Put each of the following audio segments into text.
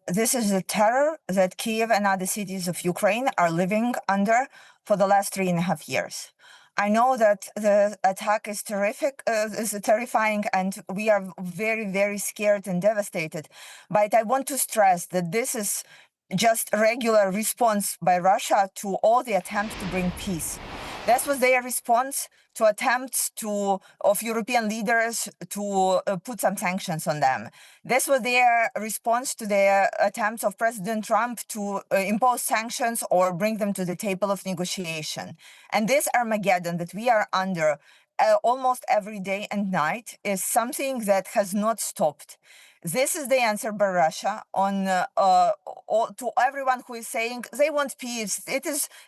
this is the terror that Kiev and other cities of Ukraine are living under for the last 3.5 years. I know that the attack is terrifying, and we are very, very scared and devastated. But I want to stress that this is just a regular response by Russia to all the attempts to bring peace. This was their response to attempts of European leaders to put some sanctions on them. This was their response to the attempts of President Trump to impose sanctions or bring them to the table of negotiation. And this Armageddon that we are under almost every day and night is something that has not stopped. This is the answer by Russia to everyone who is saying they want peace.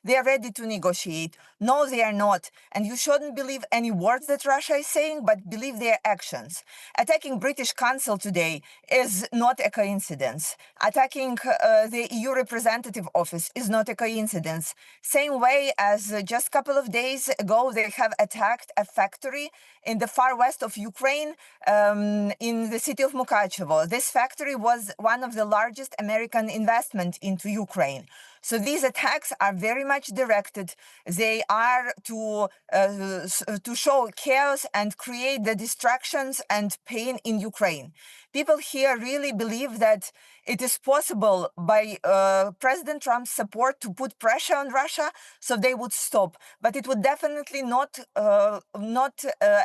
They are ready to negotiate. No, they are not. And you shouldn't believe any words that Russia is saying, but believe their actions. Attacking British consul today is not a coincidence. Attacking the EU representative office is not a coincidence. Same way as just a couple of days ago, they have attacked a factory in the far west of Ukraine, in the city of Mukachevo. This factory was one of the largest American investment into Ukraine. So these attacks are very much directed. They are to show chaos and create the distractions and pain in Ukraine. People here really believe that it is possible by President Trump's support to put pressure on Russia so they would stop. But it would definitely not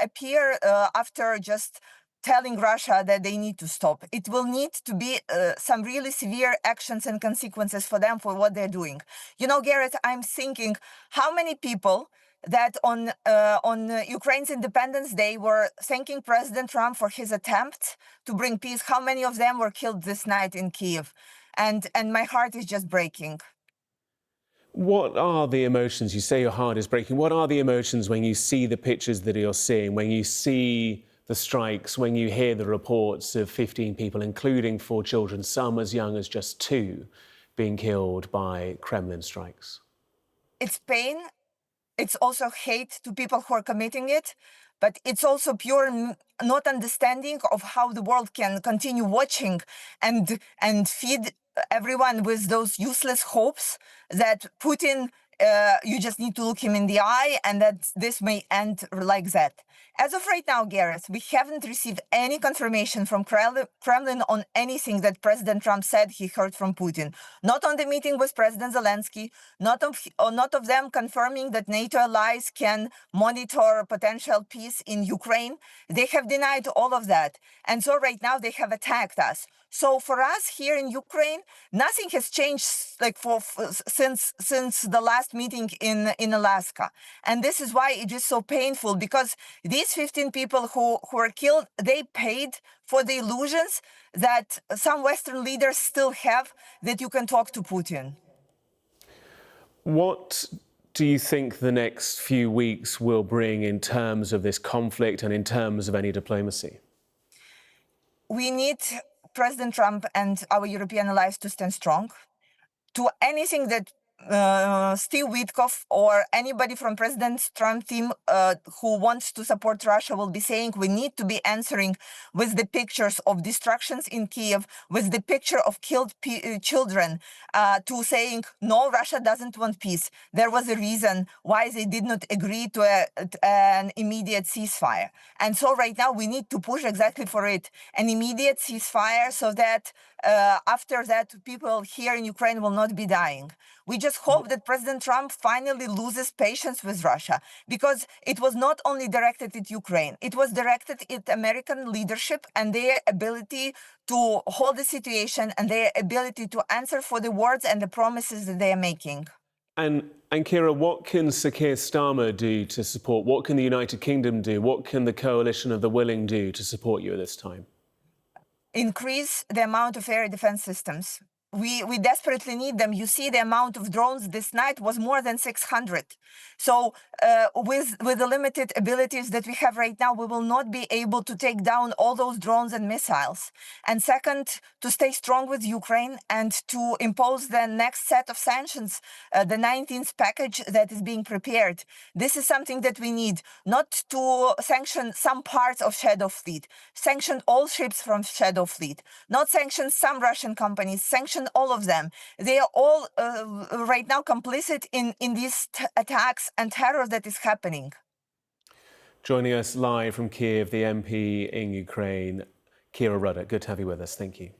appear after just telling Russia that they need to stop. It will need to be some really severe actions and consequences for them for what they're doing. You know, Garrett, I'm thinking how many people that on Ukraine's Independence Day were thanking President Trump for his attempts to bring peace. How many of them were killed this night in Kiev? And my heart is just breaking. What are the emotions? You say your heart is breaking. What are the emotions when you see the pictures that you're seeing, when you see the strikes, when you hear the reports of 15 people, including 4 children, some as young as just 2, being killed by Kremlin strikes? It's pain. It's also hate to people who are committing it, but it's also pure not understanding of how the world can continue watching and feed everyone with those useless hopes that Putin, you just need to look him in the eye and that this may end like that. As of right now, Gareth, we haven't received any confirmation from Kremlin on anything that President Trump said he heard from Putin. Not on the meeting with President Zelensky, not of them confirming that NATO allies can monitor potential peace in Ukraine. They have denied all of that. And so right now they have attacked us. So for us here in Ukraine, nothing has changed since the last meeting in Alaska. And this is why it is so painful, because these 15 people who were killed, they paid for the illusions that some Western leaders still have that you can talk to Putin. What do you think the next few weeks will bring in terms of this conflict and in terms of any diplomacy? We need President Trump and our European allies to stand strong to anything that Steve Witkoff or anybody from President Trump's team who wants to support Russia will be saying. We need to be answering with the pictures of destructions in Kiev, with the picture of killed children, to saying, no, Russia doesn't want peace. There was a reason why they did not agree to an immediate ceasefire. And so right now we need to push exactly for it, an immediate ceasefire, so that after that people here in Ukraine will not be dying. We just hope that President Trump finally loses patience with Russia, because it was not only directed at Ukraine, it was directed at American leadership and their ability to hold the situation and their ability to answer for the words and the promises that they are making. And Kira, what can Sir Keir Starmer do to support? What can the United Kingdom do? What can the coalition of the willing do to support you at this time? Increase the amount of air defense systems. we desperately need them. You see, the amount of drones this night was more than 600. So with the limited abilities that we have right now, we will not be able to take down all those drones and missiles. And second, to stay strong with Ukraine and to impose the next set of sanctions, the 19th package that is being prepared. This is something that we need, not to sanction some parts of Shadow Fleet, sanction all ships from Shadow Fleet, not sanction some Russian companies, sanction all of them. They are all right now complicit in these attacks and terror that is happening. Joining us live from Kiev, the MP in Ukraine, Kira Rudik. Good to have you with us. Thank you.